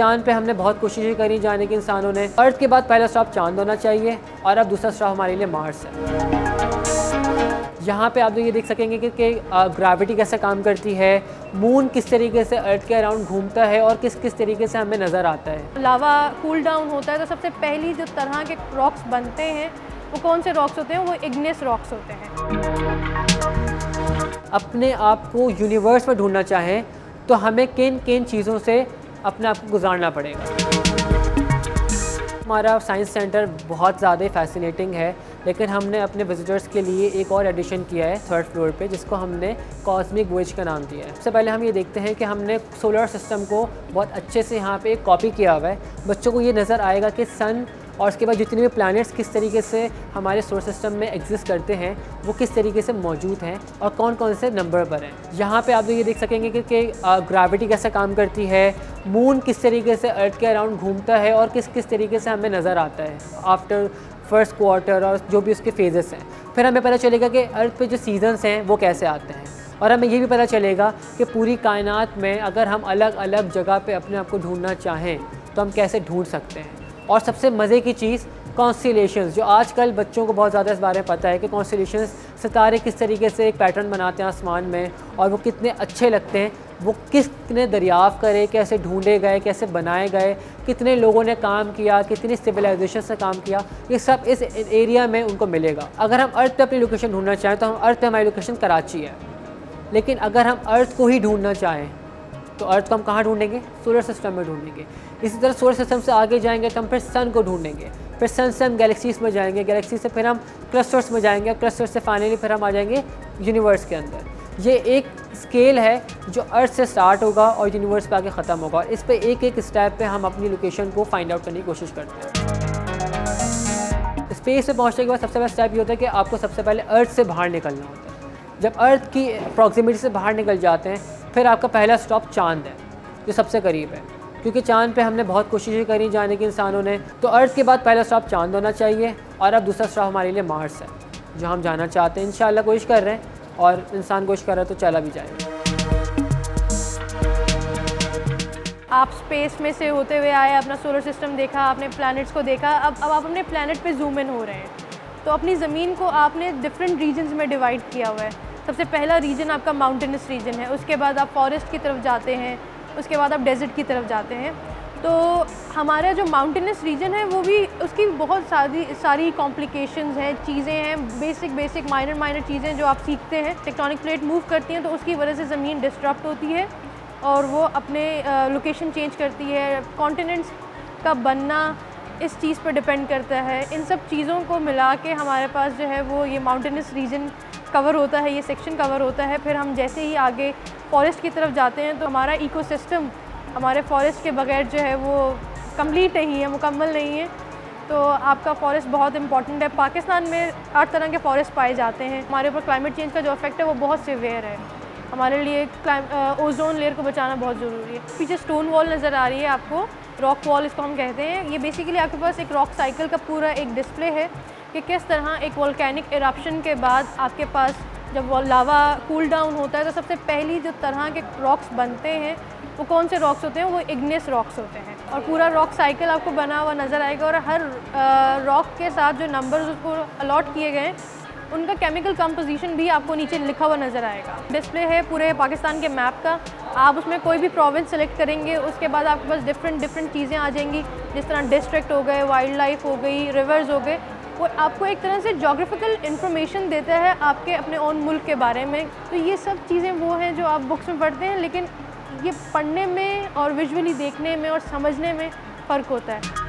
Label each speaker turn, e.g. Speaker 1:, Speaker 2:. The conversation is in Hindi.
Speaker 1: चांद पे हमने बहुत कोशिशें करी जाने की इंसानों ने। अर्थ के बाद पहला स्टॉप चांद होना चाहिए और अब दूसरा स्टॉप हमारे लिए मार्स है। यहाँ पे आप लोग ये देख सकेंगे कि ग्रेविटी कैसे काम करती है, मून किस तरीके से अर्थ के अराउंड घूमता है और किस किस तरीके से हमें नज़र आता है।
Speaker 2: लावा कूल डाउन होता है तो सबसे पहली जो तरह के रॉक्स बनते हैं वो कौन से रॉक्स होते हैं? वो इग्नियस रॉक्स होते हैं।
Speaker 1: अपने आप को यूनिवर्स में ढूंढना चाहें तो हमें किन किन चीज़ों से अपने आप को गुजारना पड़ेगा। हमारा साइंस सेंटर बहुत ज़्यादा फैसिनेटिंग है, लेकिन हमने अपने विजिटर्स के लिए एक और एडिशन किया है 3rd फ्लोर पे, जिसको हमने कॉस्मिक वॉयेज का नाम दिया है। सबसे पहले हम ये देखते हैं कि हमने सोलर सिस्टम को बहुत अच्छे से यहाँ पे एक कॉपी किया हुआ है। बच्चों को ये नज़र आएगा कि सन और उसके बाद जितने भी प्लैनेट्स किस तरीके से हमारे सोलर सिस्टम में एग्जिस्ट करते हैं, वो किस तरीके से मौजूद हैं और कौन कौन से नंबर पर हैं। यहाँ पे आप लोग ये देख सकेंगे कि ग्रेविटी कैसे काम करती है, मून किस तरीके से अर्थ के अराउंड घूमता है और किस किस तरीके से हमें नज़र आता है आफ्टर फर्स्ट क्वार्टर और जो भी उसके फेजेस हैं। फिर हमें पता चलेगा कि अर्थ पे जो सीजन्स हैं वो कैसे आते हैं, और हमें ये भी पता चलेगा कि पूरी कायनात में अगर हम अलग अलग जगह पे अपने आप को ढूंढना चाहें तो हम कैसे ढूंढ सकते हैं। और सबसे मज़े की चीज़ कॉन्स्टेलेशंस, जो आजकल बच्चों को बहुत ज़्यादा इस बारे में पता है कि कॉन्स्टेलेशंस सितारे किस तरीके से एक पैटर्न बनाते हैं आसमान में और वो कितने अच्छे लगते हैं, वो किसने दरियाफ़्त करे, कैसे ढूंढे गए, कैसे बनाए गए, कितने लोगों ने काम किया, कितनी सिविलाइजेशन ने काम किया, ये सब इस एरिया में उनको मिलेगा। अगर हम अर्थ पे अपनी लोकेशन ढूंढना चाहें तो हम अर्थ पे हमारी लोकेशन कराची है, लेकिन अगर हम अर्थ को ही ढूंढना चाहें तो अर्थ को हम कहाँ ढूंढेंगे? सोलर सिस्टम में ढूंढेंगे। इसी तरह सोलर सिस्टम से आगे जाएंगे तो हम फिर सन को ढूंढेंगे, फिर सन से हम गैलेक्सीज़ में जाएंगे, गैलेक्सी से फिर हम क्लस्टर्स में जाएंगे, क्लस्टर से फाइनली फिर हम आ जाएंगे यूनिवर्स के अंदर। ये एक स्केल है जो अर्थ से स्टार्ट होगा और यूनिवर्स पे आगे ख़त्म होगा, और इस पे एक स्टेप पे हम अपनी लोकेशन को फाइंड आउट करने की कोशिश करते हैं। स्पेस पे पहुँचने के बाद सबसे पहला स्टेप ये होता है कि आपको सबसे पहले अर्थ से बाहर निकलना होता है। जब अर्थ की प्रॉक्सिमिटी से बाहर निकल जाते हैं फिर आपका पहला स्टॉप चांद है, जो सबसे करीब है, क्योंकि चांद पे हमने बहुत कोशिशें करी जाने की इंसानों ने। तो अर्थ के बाद पहला स्टॉप चांद होना चाहिए और अब दूसरा स्टॉप हमारे लिए मार्स है, जो हम जाना चाहते हैं। इंशाल्लाह कोशिश कर रहे हैं और इंसान कोशिश कर रहा है तो चला भी जाएगा।
Speaker 2: आप स्पेस में से होते हुए आए, अपना सोलर सिस्टम देखा, आपने प्लैनेट्स को देखा, अब आप अपने प्लैनेट पे जूम इन हो रहे हैं। तो अपनी ज़मीन को आपने डिफरेंट रीजन्स में डिवाइड किया हुआ है। सबसे पहला रीजन आपका माउंटेनस रीजन है, उसके बाद आप फॉरेस्ट की तरफ जाते हैं, उसके बाद आप डेजर्ट की तरफ जाते हैं। तो हमारा जो माउंटेनस रीजन है वो भी उसकी बहुत सारी कॉम्प्लिकेशंस हैं, चीज़ें हैं, बेसिक माइनर चीज़ें जो आप सीखते हैं। टेक्टोनिक प्लेट मूव करती हैं तो उसकी वजह से ज़मीन डिस्टर्ब होती है और वो अपने लोकेशन चेंज करती है। कॉन्टिनेंट्स का बनना इस चीज़ पर डिपेंड करता है। इन सब चीज़ों को मिला के हमारे पास जो है वो ये माउंटेनस रीजन कवर होता है, ये सेक्शन कवर होता है। फिर हम जैसे ही आगे फॉरेस्ट की तरफ जाते हैं तो हमारा इकोसिस्टम हमारे फॉरेस्ट के बगैर जो है वो कंप्लीट नहीं है, मुकम्मल नहीं है। तो आपका फॉरेस्ट बहुत इंपॉर्टेंट है। पाकिस्तान में 8 तरह के फॉरेस्ट पाए जाते हैं। हमारे ऊपर क्लाइमेट चेंज का जो इफेक्ट है वो बहुत सीवियर है। हमारे लिए ओजोन लेयर को बचाना बहुत ज़रूरी है। पीछे स्टोन वॉल नज़र आ रही है आपको, रॉक वॉल इसको हम कहते हैं। ये बेसिकली आपके पास एक रॉक साइकिल का पूरा एक डिस्प्ले है कि किस तरह एक वोल्केनिक इरप्शन के बाद आपके पास जब वो लावा कूल डाउन होता है तो सबसे पहली जो तरह के रॉक्स बनते हैं वो कौन से रॉक्स होते हैं? वो इग्नियस रॉक्स होते हैं। और पूरा रॉक साइकिल आपको बना हुआ नज़र आएगा और हर रॉक के साथ जो नंबर्स उसको अलॉट किए गए उनका केमिकल कंपोजिशन भी आपको नीचे लिखा हुआ नज़र आएगा। डिस्प्ले है पूरे पाकिस्तान के मैप का। आप उसमें कोई भी प्रोविंस सेलेक्ट करेंगे, उसके बाद आपके पास डिफरेंट चीज़ें आ जाएंगी, जिस तरह डिस्ट्रिक्ट हो गए, वाइल्ड लाइफ हो गई, रिवर्स हो गए। वो आपको एक तरह से जोग्राफिकल इन्फॉर्मेशन देता है आपके अपने ओन मुल्क के बारे में। तो ये सब चीज़ें वो हैं जो आप बुक्स में पढ़ते हैं, लेकिन ये पढ़ने में और विजुअली देखने में और समझने में फ़र्क होता है।